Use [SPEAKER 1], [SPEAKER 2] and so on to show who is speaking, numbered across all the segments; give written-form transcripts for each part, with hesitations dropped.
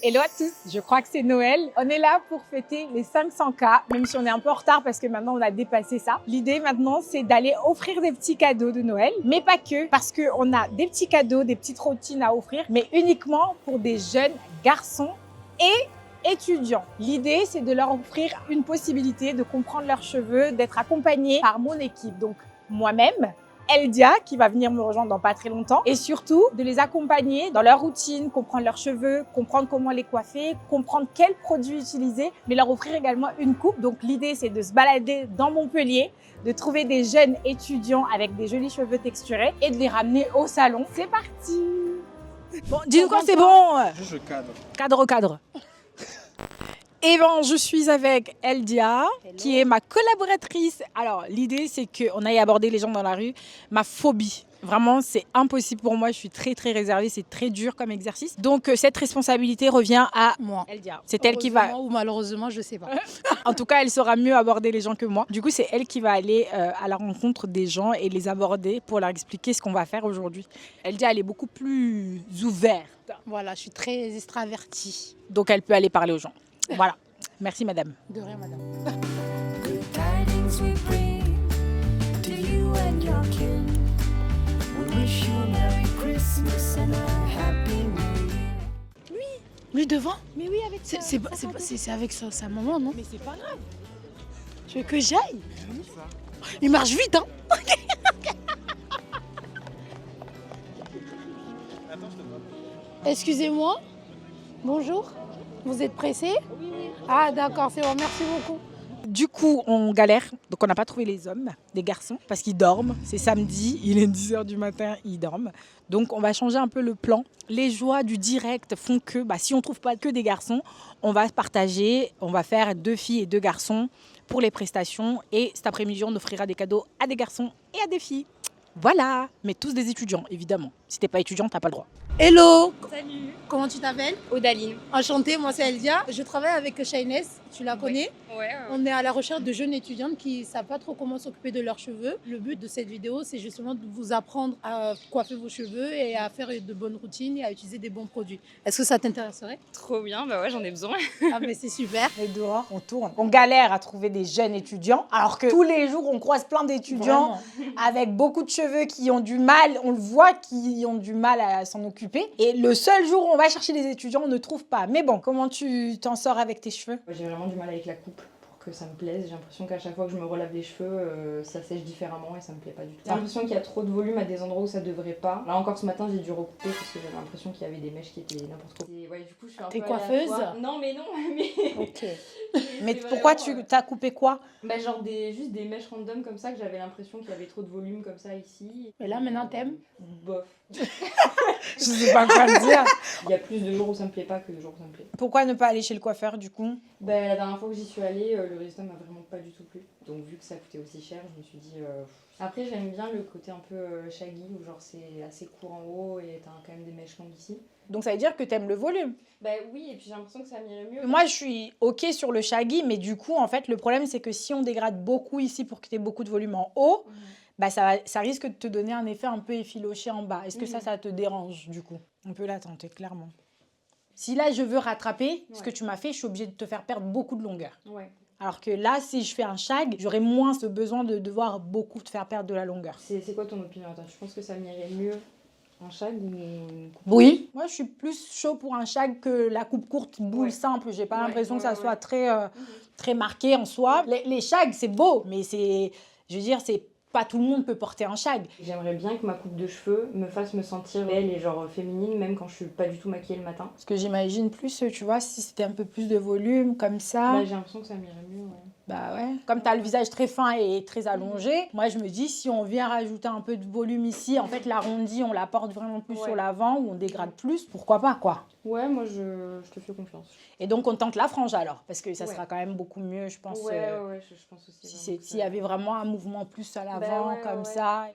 [SPEAKER 1] Hello à tous, je crois que c'est Noël. On est là pour fêter les 500K, même si on est un peu en retard parce que maintenant on a dépassé ça. L'idée maintenant, c'est d'aller offrir des petits cadeaux de Noël, mais pas que, parce qu'on a des petits cadeaux, des petites routines à offrir, mais uniquement pour des jeunes garçons et étudiants. L'idée, c'est de leur offrir une possibilité de comprendre leurs cheveux, d'être accompagnés par mon équipe. Donc moi-même, Eldia, qui va venir me rejoindre dans pas très longtemps, et surtout de les accompagner dans leur routine, comprendre leurs cheveux, comprendre comment les coiffer, comprendre quels produits utiliser, mais leur offrir également une coupe. Donc l'idée, c'est de se balader dans Montpellier, de trouver des jeunes étudiants avec des jolis cheveux texturés et de les ramener au salon. C'est parti! Bon, dis-nous quand c'est bon!
[SPEAKER 2] Juste le cadre.
[SPEAKER 1] Cadre. Et ben, je suis avec Eldia, qui est ma collaboratrice. Alors, l'idée, c'est qu'on aille aborder les gens dans la rue. Ma phobie, vraiment, c'est impossible pour moi. Je suis très, très réservée. C'est très dur comme exercice. Donc, cette responsabilité revient à
[SPEAKER 3] moi.
[SPEAKER 1] Eldia. C'est elle qui va...
[SPEAKER 3] Ou malheureusement, je sais pas.
[SPEAKER 1] En tout cas, elle saura mieux aborder les gens que moi. Du coup, c'est elle qui va aller à la rencontre des gens et les aborder pour leur expliquer ce qu'on va faire aujourd'hui. Eldia, elle est beaucoup plus ouverte.
[SPEAKER 3] Voilà, je suis très extravertie.
[SPEAKER 1] Donc, elle peut aller parler aux gens. Voilà. Merci, madame.
[SPEAKER 3] De rien, madame.
[SPEAKER 4] Good tidings we bring to you and your kin. We wish you a Merry Christmas and a Happy New Year.
[SPEAKER 3] Lui devant?
[SPEAKER 1] Mais oui, avec
[SPEAKER 3] C'est avec sa maman, non?
[SPEAKER 1] Mais c'est pas grave.
[SPEAKER 3] Tu veux que j'aille? Il marche vite, hein? Excusez-moi. Bonjour. Vous êtes pressé? Oui. Ah d'accord, c'est bon, merci beaucoup.
[SPEAKER 1] Du coup, on galère. Donc, on n'a pas trouvé les hommes, les garçons, parce qu'ils dorment. C'est samedi, il est 10h du matin, ils dorment. Donc, on va changer un peu le plan. Les joies du direct font que, si on ne trouve pas que des garçons, on va se partager. On va faire 2 filles et 2 garçons pour les prestations. Et cet après-midi, on offrira des cadeaux à des garçons et à des filles. Voilà, mais tous des étudiants, évidemment. Si t'es pas étudiant, t'as pas le droit.
[SPEAKER 3] Hello.
[SPEAKER 5] Salut,
[SPEAKER 3] Comment tu t'appelles?
[SPEAKER 5] Odaline.
[SPEAKER 3] Enchantée, moi c'est Eldia. Je travaille avec Shaines, tu la connais?
[SPEAKER 5] Ouais.
[SPEAKER 3] On est à la recherche de jeunes étudiantes qui ne savent pas trop comment s'occuper de leurs cheveux. Le but de cette vidéo, c'est justement de vous apprendre à coiffer vos cheveux et à faire de bonnes routines et à utiliser des bons produits. Est-ce que ça t'intéresserait?
[SPEAKER 5] Trop bien, bah ouais, j'en ai besoin.
[SPEAKER 3] Ah mais c'est super.
[SPEAKER 1] Et dehors, on tourne. On galère à trouver des jeunes étudiants, alors que tous les jours, on croise plein d'étudiants avec beaucoup de cheveux qui ont du mal, on le voit, qui ont du mal à s'en occuper. Et le seul jour où on va chercher des étudiants, on ne trouve pas. Mais bon, comment tu t'en sors avec tes cheveux?
[SPEAKER 6] J'ai vraiment du mal avec la coupe pour que ça me plaise. J'ai l'impression qu'à chaque fois que je me relave les cheveux, ça sèche différemment et ça me plaît pas du tout. J'ai l'impression qu'il y a trop de volume à des endroits où ça devrait pas. Là encore ce matin, j'ai dû recouper parce que j'avais l'impression qu'il y avait des mèches qui étaient n'importe quoi. Et ouais, du coup, je suis un
[SPEAKER 3] T'es
[SPEAKER 6] peu
[SPEAKER 3] coiffeuse?
[SPEAKER 6] aléatoire. Non, mais non, mais...
[SPEAKER 1] Ok. Mais pourquoi tu t'as coupé quoi?
[SPEAKER 6] Bah genre juste des mèches random comme ça que j'avais l'impression qu'il y avait trop de volume comme ça ici.
[SPEAKER 3] Et là maintenant t'aimes?
[SPEAKER 6] Bof.
[SPEAKER 1] Je sais pas quoi te dire.
[SPEAKER 6] Il y a plus de jours où ça me plaît pas que de jours où ça me plaît.
[SPEAKER 1] Pourquoi ne pas aller chez le coiffeur du coup?
[SPEAKER 6] Bah la dernière fois que j'y suis allée, le résultat m'a vraiment pas du tout plu. Donc vu que ça coûtait aussi cher, je me suis dit... Après j'aime bien le côté un peu shaggy où genre c'est assez court en haut et t'as quand même des mèches longues ici.
[SPEAKER 1] Donc ça veut dire que t'aimes le volume.
[SPEAKER 6] Bah oui, et puis j'ai l'impression que ça m'irait mieux.
[SPEAKER 1] Moi, je suis ok sur le shaggy, mais du coup, en fait, le problème, c'est que si on dégrade beaucoup ici pour que tu aies beaucoup de volume en haut, ça risque de te donner un effet un peu effiloché en bas. Est-ce que ça te dérange, du coup? On peut la tenter, clairement. Si là, je veux rattraper ce que tu m'as fait, je suis obligée de te faire perdre beaucoup de longueur.
[SPEAKER 6] Ouais.
[SPEAKER 1] Alors que là, si je fais un shag, j'aurai moins ce besoin de devoir beaucoup te faire perdre de la longueur.
[SPEAKER 6] C'est quoi ton opinion? Attends, tu penses que ça m'irait mieux un shag ou une coupe?
[SPEAKER 1] Oui. Moi, je suis plus chaud pour un shag que la coupe courte, boule simple. J'ai pas l'impression que ça soit très marqué en soi. Les shags, c'est beau, mais je veux dire, c'est pas tout le monde peut porter un shag.
[SPEAKER 6] J'aimerais bien que ma coupe de cheveux me fasse me sentir belle et genre féminine, même quand je suis pas du tout maquillée le matin.
[SPEAKER 1] Parce que j'imagine plus, tu vois, si c'était un peu plus de volume, comme ça.
[SPEAKER 6] Là, j'ai l'impression que ça m'irait mieux, ouais.
[SPEAKER 1] Bah ouais. Comme tu as le visage très fin et très allongé, moi je me dis si on vient rajouter un peu de volume ici, en fait l'arrondi on la porte vraiment plus sur l'avant ou on dégrade plus, pourquoi pas quoi.
[SPEAKER 6] Ouais, moi je te fais confiance.
[SPEAKER 1] Et donc on tente la frange alors, parce que ça sera quand même beaucoup mieux je pense.
[SPEAKER 6] Ouais, je pense aussi.
[SPEAKER 1] S'il y avait vraiment un mouvement plus à l'avant comme ça.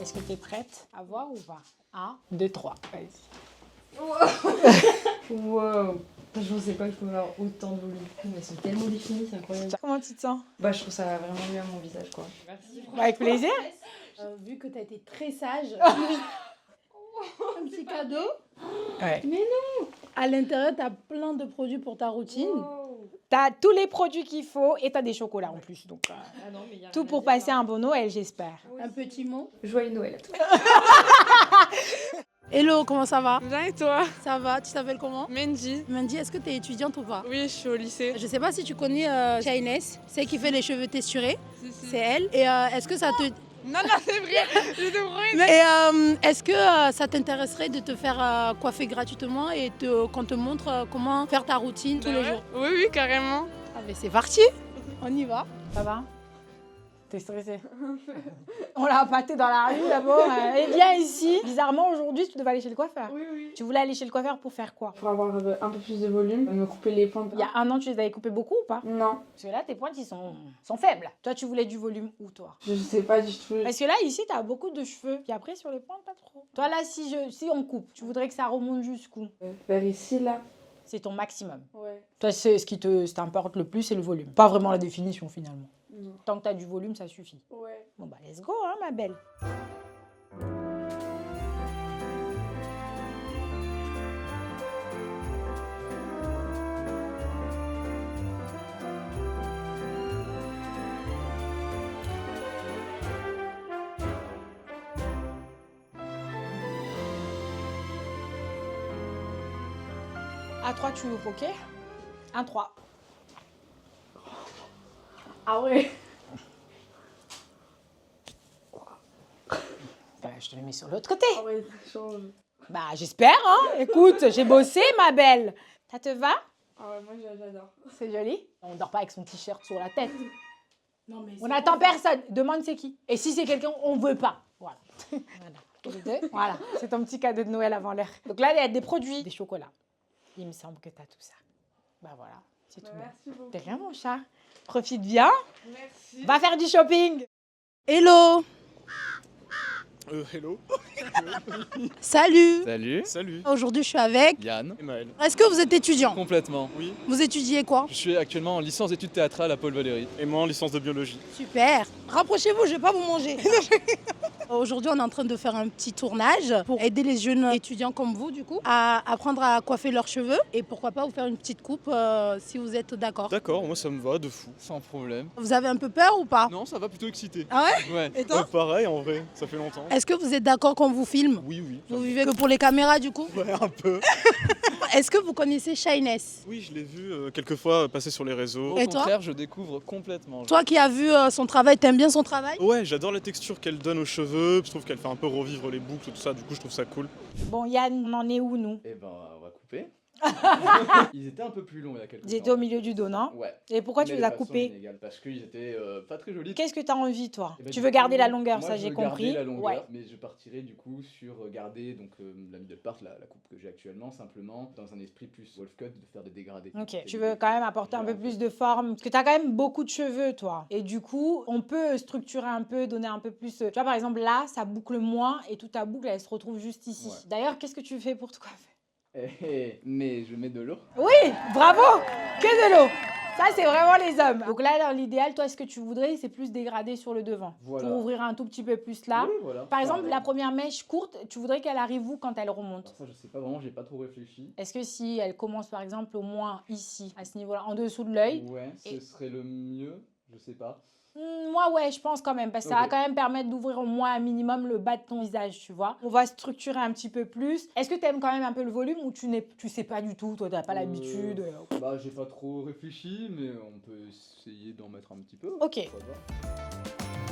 [SPEAKER 1] Est-ce que tu es prête à voir ou pas 1, 2, 3, vas-y.
[SPEAKER 6] Wow. Je pensais pas que je pouvais avoir autant de volume. Mais elles sont tellement définies, c'est incroyable.
[SPEAKER 1] Comment tu te sens?
[SPEAKER 6] Bah, je trouve ça vraiment mieux à mon visage, quoi. Merci.
[SPEAKER 1] Avec plaisir.
[SPEAKER 3] Vu que tu as été très sage, un petit cadeau.
[SPEAKER 1] Ouais.
[SPEAKER 3] À l'intérieur, tu as plein de produits pour ta routine.
[SPEAKER 1] T'as tous les produits qu'il faut et t'as des chocolats en plus. Donc,
[SPEAKER 6] Ah non, mais y a
[SPEAKER 1] tout
[SPEAKER 6] rien
[SPEAKER 1] pour
[SPEAKER 6] à dire,
[SPEAKER 1] passer
[SPEAKER 6] hein.
[SPEAKER 1] un bon Noël, j'espère.
[SPEAKER 3] Un petit mot.
[SPEAKER 6] Joyeux Noël à toi.
[SPEAKER 3] Hello, comment ça va?
[SPEAKER 2] Bien et toi?
[SPEAKER 3] Ça va, tu t'appelles comment?
[SPEAKER 2] Mandy.
[SPEAKER 3] Mandy, est-ce que tu es étudiante ou pas?
[SPEAKER 2] Oui, je suis au lycée.
[SPEAKER 3] Je sais pas si tu connais Shaines, celle qui fait les cheveux texturés.
[SPEAKER 2] Si, si.
[SPEAKER 3] C'est elle. Et est-ce que ça te...
[SPEAKER 2] Non, non, c'est vrai. Je te promets.
[SPEAKER 3] Et est-ce que ça t'intéresserait de te faire coiffer gratuitement et qu'on te montre comment faire ta routine tous les jours?
[SPEAKER 2] Oui, oui, carrément.
[SPEAKER 3] Ah mais c'est parti, on y va.
[SPEAKER 1] Ça va? T'es stressée? On l'a appâté dans la rue d'abord. Et viens ici. Bizarrement, aujourd'hui, tu devais aller chez le coiffeur.
[SPEAKER 6] Oui, oui.
[SPEAKER 1] Tu voulais aller chez le coiffeur pour faire quoi?
[SPEAKER 6] Pour avoir un peu plus de volume, me couper les pointes.
[SPEAKER 1] Il y a 1 an, tu les avais coupés beaucoup ou pas?
[SPEAKER 6] Non,
[SPEAKER 1] Parce que là, tes pointes, ils sont faibles. Toi, tu voulais du volume ou toi?
[SPEAKER 6] je sais pas du tout.
[SPEAKER 1] Parce que là, ici, t'as beaucoup de cheveux. Puis après, sur les pointes, pas trop. Toi, là, si on coupe, tu voudrais que ça remonte jusqu'où?
[SPEAKER 6] Vers ici, là.
[SPEAKER 1] C'est ton maximum.
[SPEAKER 6] Ouais.
[SPEAKER 1] Toi, c'est ce qui t'importe le plus, c'est le volume. Pas vraiment la définition, finalement.
[SPEAKER 6] Non.
[SPEAKER 1] Tant que t'as du volume, ça suffit.
[SPEAKER 6] Ouais.
[SPEAKER 1] Bon, bah, let's go, hein, ma belle. À 3, tu ouvres, ok? 1, 3.
[SPEAKER 6] Ah ouais.
[SPEAKER 1] Ben, je te le mets sur l'autre côté.
[SPEAKER 6] Ah ouais, ça change.
[SPEAKER 1] Bah, j'espère, hein. Écoute, j'ai bossé, ma belle. Ça te va?
[SPEAKER 6] Ah ouais, moi j'adore.
[SPEAKER 1] C'est joli. On dort pas avec son t-shirt sur la tête.
[SPEAKER 3] Non, mais
[SPEAKER 1] On n'attend personne. Demande c'est qui. Et si c'est quelqu'un, on veut pas. Voilà. Voilà. Tous les deux. Voilà. C'est ton petit cadeau de Noël avant l'heure. Donc là, il y a des produits, des chocolats. Il me semble que tu as tout ça. Bah voilà, c'est tout.
[SPEAKER 6] Merci beaucoup.
[SPEAKER 1] T'es rien, mon chat. Profite bien.
[SPEAKER 6] Merci.
[SPEAKER 1] Va faire du shopping.
[SPEAKER 3] hello,
[SPEAKER 5] Hello.
[SPEAKER 3] salut.
[SPEAKER 7] Salut.
[SPEAKER 5] Salut.
[SPEAKER 3] Aujourd'hui, je suis avec.
[SPEAKER 7] Yann.
[SPEAKER 5] Et Maël.
[SPEAKER 3] Est-ce que vous êtes étudiant?
[SPEAKER 7] Complètement.
[SPEAKER 5] Oui.
[SPEAKER 3] Vous étudiez quoi?
[SPEAKER 7] Je suis actuellement en licence d'études théâtrales à Paul Valéry.
[SPEAKER 5] Et moi en licence de biologie.
[SPEAKER 3] Super. Rapprochez-vous, je vais pas vous manger. Aujourd'hui, on est en train de faire un petit tournage pour aider les jeunes étudiants comme vous, du coup, à apprendre à coiffer leurs cheveux et pourquoi pas vous faire une petite coupe si vous êtes d'accord.
[SPEAKER 5] D'accord, moi ça me va de fou.
[SPEAKER 7] Sans problème.
[SPEAKER 3] Vous avez un peu peur ou pas?
[SPEAKER 5] Non, ça va plutôt excité.
[SPEAKER 3] Ah ouais?
[SPEAKER 7] Ouais.
[SPEAKER 3] Et toi?
[SPEAKER 5] Pareil en vrai, ça fait longtemps.
[SPEAKER 3] Est-ce que vous êtes d'accord qu'on vous filme?
[SPEAKER 5] Oui, oui.
[SPEAKER 3] Vous vivez que pour les caméras, du coup?
[SPEAKER 5] Ouais, un peu.
[SPEAKER 3] Est-ce que vous connaissez Shaines?
[SPEAKER 5] Oui, je l'ai vu quelques fois passer sur les réseaux.
[SPEAKER 7] Au
[SPEAKER 3] Et toi?
[SPEAKER 7] contraire, je découvre complètement.
[SPEAKER 3] Toi qui as vu son travail, t'aimes bien son travail?
[SPEAKER 5] Ouais, j'adore la texture qu'elle donne aux cheveux. Je trouve qu'elle fait un peu revivre les boucles, tout ça. Du coup, je trouve ça cool.
[SPEAKER 1] Bon, Yann, on en est où, nous?
[SPEAKER 7] Eh ben, on va couper. Ils étaient un peu plus longs il y a quelques temps.
[SPEAKER 1] Ils étaient au milieu du dos, non?
[SPEAKER 7] Ouais.
[SPEAKER 1] Et pourquoi tu
[SPEAKER 7] Mais
[SPEAKER 1] les
[SPEAKER 7] de
[SPEAKER 1] as
[SPEAKER 7] façon
[SPEAKER 1] coupés?
[SPEAKER 7] inégale, parce qu'ils étaient pas très jolis.
[SPEAKER 1] Qu'est-ce que tu as envie, toi?
[SPEAKER 7] Eh ben,
[SPEAKER 1] Tu
[SPEAKER 7] du
[SPEAKER 1] veux garder
[SPEAKER 7] coup,
[SPEAKER 1] la longueur,
[SPEAKER 7] moi,
[SPEAKER 1] ça
[SPEAKER 7] je
[SPEAKER 1] j'ai
[SPEAKER 7] veux
[SPEAKER 1] compris.
[SPEAKER 7] garder la longueur,
[SPEAKER 1] Ouais.
[SPEAKER 7] mais je partirai du coup sur garder donc la middle part, la coupe que j'ai actuellement, simplement dans un esprit plus wolf cut, de faire des dégradés.
[SPEAKER 1] Ok,
[SPEAKER 7] Et
[SPEAKER 1] tu
[SPEAKER 7] des-
[SPEAKER 1] veux quand même apporter un peu plus de forme, parce que tu as quand même beaucoup de cheveux, toi. Et du coup, on peut structurer un peu, donner un peu plus... Tu vois, par exemple, là, ça boucle moins, et toute ta boucle, elle se retrouve juste ici.
[SPEAKER 7] Ouais.
[SPEAKER 1] D'ailleurs, qu'est-ce que tu fais pour te coiffer?
[SPEAKER 7] Mais je mets de l'eau.
[SPEAKER 1] Oui, bravo! Que de l'eau! Ça, c'est vraiment les hommes. Donc là, dans l'idéal, toi, ce que tu voudrais, c'est plus dégrader sur le devant.
[SPEAKER 7] Voilà.
[SPEAKER 1] Pour ouvrir un tout petit peu plus là.
[SPEAKER 7] Oui, voilà.
[SPEAKER 1] Par exemple,
[SPEAKER 7] Pareil.
[SPEAKER 1] la première mèche courte, tu voudrais qu'elle arrive où quand elle
[SPEAKER 7] Alors
[SPEAKER 1] remonte?
[SPEAKER 7] ça, je sais pas vraiment, j'ai pas trop réfléchi.
[SPEAKER 1] Est-ce que si elle commence, par exemple, au moins ici, à ce niveau-là, en dessous de l'œil,
[SPEAKER 7] Ouais,
[SPEAKER 1] Et-
[SPEAKER 7] ce serait le mieux, je sais pas.
[SPEAKER 1] Moi, ouais, je pense quand même, parce que ça va
[SPEAKER 7] Ok.
[SPEAKER 1] quand même permettre d'ouvrir au moins un minimum le bas de ton visage, tu vois. On va structurer un petit peu plus. Est-ce que tu aimes quand même un peu le volume ou tu sais pas du tout, toi, t'as pas l'habitude
[SPEAKER 7] Bah, j'ai pas trop réfléchi, mais on peut essayer d'en mettre un petit peu.
[SPEAKER 1] Ok.
[SPEAKER 7] Pourquoi pas.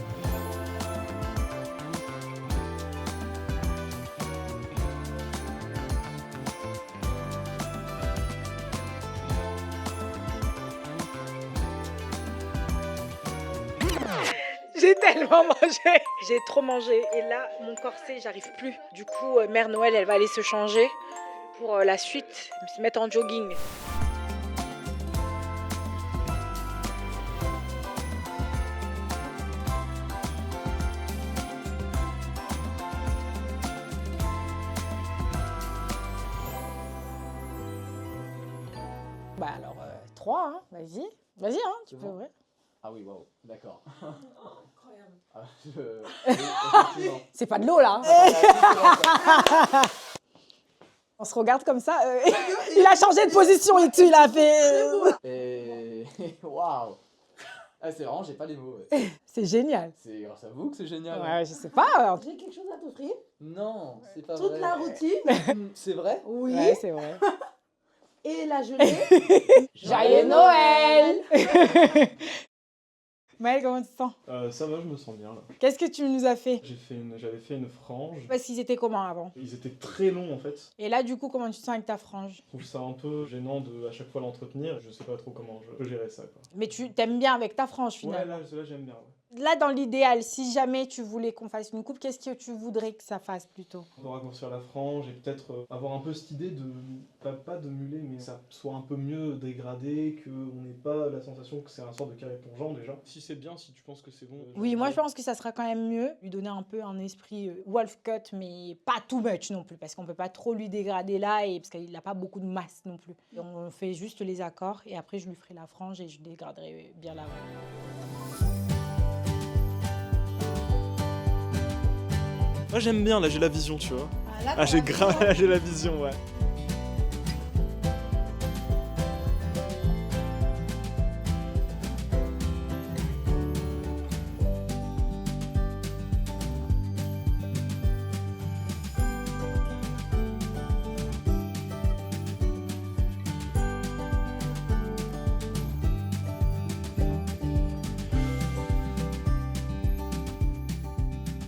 [SPEAKER 1] J'ai tellement mangé. J'ai trop mangé. Et là, mon corset, j'arrive plus. Du coup, Mère Noël, elle va aller se changer pour la suite, se mettre en jogging. froid, hein. Vas-y. Vas-y, hein, tu
[SPEAKER 7] C'est
[SPEAKER 1] peux
[SPEAKER 7] bon
[SPEAKER 1] ouvrir.
[SPEAKER 7] Ah oui, waouh, d'accord.
[SPEAKER 3] Incroyable.
[SPEAKER 7] Ah, oui, effectivement.
[SPEAKER 1] C'est pas de l'eau, là. On se regarde comme ça. Il a changé de position et tout, il a fait...
[SPEAKER 7] Et waouh. Ah, c'est vraiment, j'ai pas les mots. Ouais.
[SPEAKER 1] C'est génial.
[SPEAKER 7] C'est grâce à vous que c'est génial.
[SPEAKER 1] Ouais, je sais pas.
[SPEAKER 3] J'ai quelque chose à t'offrir.
[SPEAKER 7] Non, c'est pas
[SPEAKER 3] Toute
[SPEAKER 7] vrai.
[SPEAKER 3] la routine.
[SPEAKER 7] C'est vrai?
[SPEAKER 3] Oui.
[SPEAKER 1] Ouais, c'est vrai.
[SPEAKER 3] Et la gelée.
[SPEAKER 1] Joyeux Noël. Maël, comment tu te sens?
[SPEAKER 5] Ça va, je me sens bien là.
[SPEAKER 1] Qu'est-ce que tu nous as fait?
[SPEAKER 5] J'avais fait une frange.
[SPEAKER 1] Parce qu'ils étaient comment avant?
[SPEAKER 5] Ils étaient très longs en fait.
[SPEAKER 1] Et là, du coup, comment tu te sens avec ta frange?
[SPEAKER 5] Je trouve ça un peu gênant de à chaque fois l'entretenir. Je sais pas trop comment je peux gérer ça quoi.
[SPEAKER 1] Mais tu t'aimes bien avec ta frange
[SPEAKER 5] Ouais,
[SPEAKER 1] finalement.
[SPEAKER 5] là j'aime bien. Ouais.
[SPEAKER 1] Là, dans l'idéal, si jamais tu voulais qu'on fasse une coupe, qu'est-ce que tu voudrais que ça fasse plutôt?
[SPEAKER 5] On va raccourcir la frange et peut-être avoir un peu cette idée de, pas de mulet, mais que ça soit un peu mieux dégradé, qu'on n'ait pas la sensation que c'est un sort de carré plongeant déjà. Si c'est bien, si tu penses que c'est bon.
[SPEAKER 1] Oui, moi je pense que ça sera quand même mieux, lui donner un peu un esprit wolf cut, mais pas too much non plus, parce qu'on peut pas trop lui dégrader là, et parce qu'il n'a pas beaucoup de masse non plus. Donc, on fait juste les accords, et après je lui ferai la frange et je dégraderai bien l'avant.
[SPEAKER 5] Moi j'aime bien, là j'ai la vision, tu vois.
[SPEAKER 3] Là,
[SPEAKER 5] Ah j'ai grave, là j'ai la vision, ouais.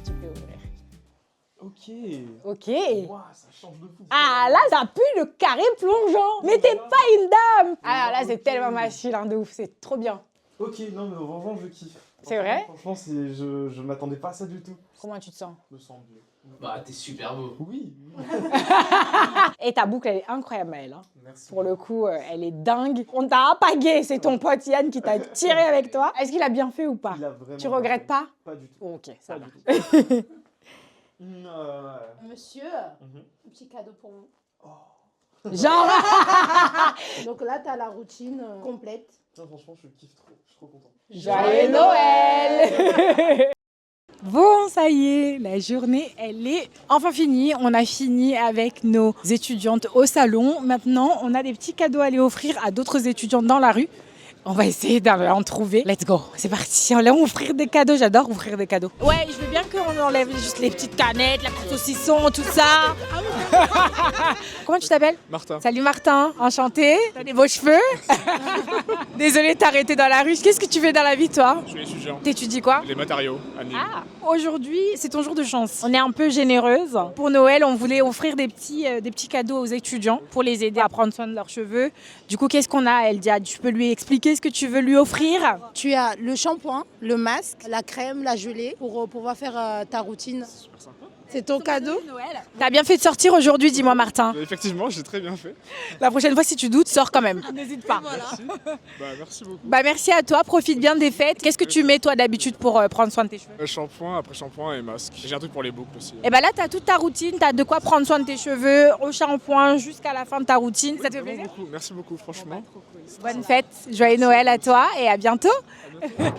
[SPEAKER 1] Tu peux ouvrir.
[SPEAKER 5] Ok.
[SPEAKER 1] Ok.
[SPEAKER 5] Ouah, ça change de fou.
[SPEAKER 1] Ah là, ça pue le carré plongeant. Mais t'es pas une dame. Ah là, c'est tellement machine, hein, de ouf, c'est trop bien.
[SPEAKER 5] Ok, non mais franchement je kiffe.
[SPEAKER 1] C'est vrai?
[SPEAKER 5] Franchement, je m'attendais pas à ça du tout.
[SPEAKER 1] Comment tu te sens?
[SPEAKER 5] Je me sens bien.
[SPEAKER 7] Bah, t'es super beau.
[SPEAKER 5] Oui.
[SPEAKER 1] Et ta boucle, elle est incroyable, Maëlle. Hein.
[SPEAKER 5] Merci.
[SPEAKER 1] Pour le coup, elle est dingue. On t'a apagué, c'est ton pote Yann qui t'a tiré avec toi. Est-ce qu'il a bien fait ou pas?
[SPEAKER 5] Il a vraiment
[SPEAKER 1] Tu regrettes pas?
[SPEAKER 5] Pas du tout.
[SPEAKER 1] Ok, ça
[SPEAKER 5] Pas
[SPEAKER 1] va.
[SPEAKER 5] du tout.
[SPEAKER 3] Monsieur, un petit cadeau pour vous.
[SPEAKER 1] Genre,
[SPEAKER 3] Donc là, tu as la routine complète.
[SPEAKER 5] Non, franchement, je kiffe trop. Je suis trop content.
[SPEAKER 1] joyeux Noël. Bon, ça y est, la journée, elle est enfin finie. On a fini avec nos étudiantes au salon. Maintenant, on a des petits cadeaux à aller offrir à d'autres étudiantes dans la rue. On va essayer d'en trouver. Let's go, c'est parti. On va offrir des cadeaux, j'adore ouvrir des cadeaux. Ouais, je veux bien qu'on enlève juste les petites canettes, la petite saucisson, tout ça. Comment tu t'appelles?
[SPEAKER 5] Martin.
[SPEAKER 1] Salut Martin, enchanté. T'as des beaux cheveux. Désolée de t'arrêter dans la rue. Qu'est-ce que tu fais dans la vie, toi?
[SPEAKER 5] Je suis étudiant.
[SPEAKER 1] T'étudies quoi?
[SPEAKER 5] Les matériaux, à Nîmes.
[SPEAKER 1] Ah, aujourd'hui, c'est ton jour de chance. On est un peu généreuse. Pour Noël, on voulait offrir des petits cadeaux aux étudiants pour les aider à prendre soin de leurs cheveux. Du coup, qu'est-ce qu'on a, Eldia? Tu peux lui expliquer ce que tu veux lui offrir?
[SPEAKER 3] Tu as le shampoing, le masque, la crème, la gelée pour pouvoir faire ta routine.
[SPEAKER 5] Super sympa.
[SPEAKER 3] C'est ton cadeau.
[SPEAKER 1] T'as bien fait de sortir aujourd'hui, dis-moi Martin.
[SPEAKER 5] Effectivement, j'ai très bien fait.
[SPEAKER 1] La prochaine fois, si tu doutes, sors quand même. N'hésite pas.
[SPEAKER 5] Merci. Bah, merci beaucoup.
[SPEAKER 1] Bah merci à toi, profite bien des fêtes. Qu'est-ce que tu mets toi d'habitude pour prendre soin de tes cheveux?
[SPEAKER 5] Shampoing, après shampoing et masque. J'ai un truc pour les boucles aussi.
[SPEAKER 1] Et bah là, t'as toute ta routine, t'as de quoi prendre soin de tes cheveux, au shampoing jusqu'à la fin de ta routine. Ça te fait plaisir?
[SPEAKER 5] Beaucoup. Merci beaucoup, franchement.
[SPEAKER 1] Bonne fête, joyeux Noël à toi et à bientôt.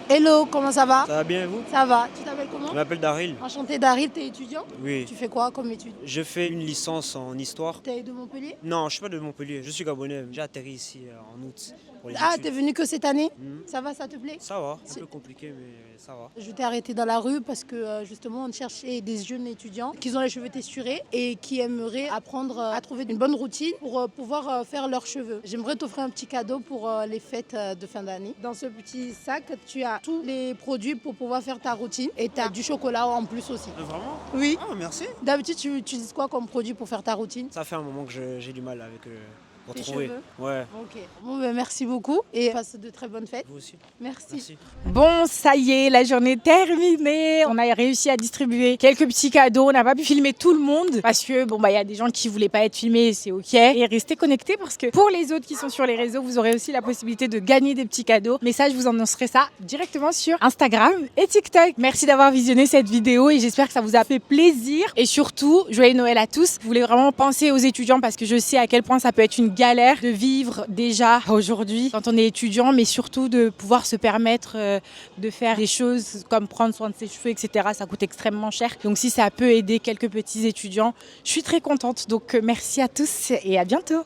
[SPEAKER 3] Hello, comment ça va?
[SPEAKER 8] Ça va bien et vous?
[SPEAKER 3] Ça va. Tu t'appelles comment?
[SPEAKER 8] Je m'appelle Daryl.
[SPEAKER 3] Enchanté Daryl, t'es étudiant?
[SPEAKER 8] Oui.
[SPEAKER 3] Tu fais quoi comme étude?
[SPEAKER 8] Je fais une licence en histoire.
[SPEAKER 3] T'es de Montpellier?
[SPEAKER 8] Non, je ne suis pas de Montpellier, je suis gabonais. J'ai atterri ici en août pour les
[SPEAKER 3] Ah,
[SPEAKER 8] études.
[SPEAKER 3] t'es venu que cette année?
[SPEAKER 8] Mhm.
[SPEAKER 3] Ça va, ça te plaît?
[SPEAKER 8] Ça va, un
[SPEAKER 3] C'est-
[SPEAKER 8] peu compliqué mais ça va.
[SPEAKER 3] Je t'ai arrêté dans la rue parce que justement on cherchait des jeunes étudiants qui ont les cheveux texturés et qui aimeraient apprendre à trouver une bonne routine pour pouvoir faire leurs cheveux. J'aimerais t'offrir un petit cadeau pour les fêtes de fin d'année. Dans ce petit sac, tu as tous les produits pour pouvoir faire ta routine et tu as du chocolat en plus aussi.
[SPEAKER 8] Vraiment?
[SPEAKER 3] Oui.
[SPEAKER 8] Ah, merci.
[SPEAKER 3] D'habitude, tu utilises quoi comme produit pour faire ta routine?
[SPEAKER 8] Ça fait un moment que j'ai du mal avec pour
[SPEAKER 3] Tes
[SPEAKER 8] trouver.
[SPEAKER 3] cheveux?
[SPEAKER 8] Ouais,
[SPEAKER 3] Ok. Bon, ben, merci beaucoup et passe de très bonnes fêtes.
[SPEAKER 8] vous aussi.
[SPEAKER 3] Merci.
[SPEAKER 8] Merci.
[SPEAKER 1] Bon, ça y est, la journée est terminée. On a réussi à distribuer quelques petits cadeaux. On n'a pas pu filmer tout le monde parce que bon bah il y a des gens qui voulaient pas être filmés, c'est ok. Et restez connectés parce que pour les autres qui sont sur les réseaux, vous aurez aussi la possibilité de gagner des petits cadeaux. Mais ça, je vous annoncerai ça directement sur Instagram et TikTok. Merci d'avoir visionné cette vidéo et j'espère que ça vous a fait plaisir. Et surtout, joyeux Noël à tous. Vous voulez vraiment penser aux étudiants parce que je sais à quel point ça peut être une galère de vivre déjà aujourd'hui quand on est étudiant, mais surtout de pouvoir se permettre de faire des choses comme prendre soin de ses cheveux, etc. Ça coûte extrêmement cher. Donc si ça peut aider quelques petits étudiants, je suis très contente. Donc merci à tous et à bientôt.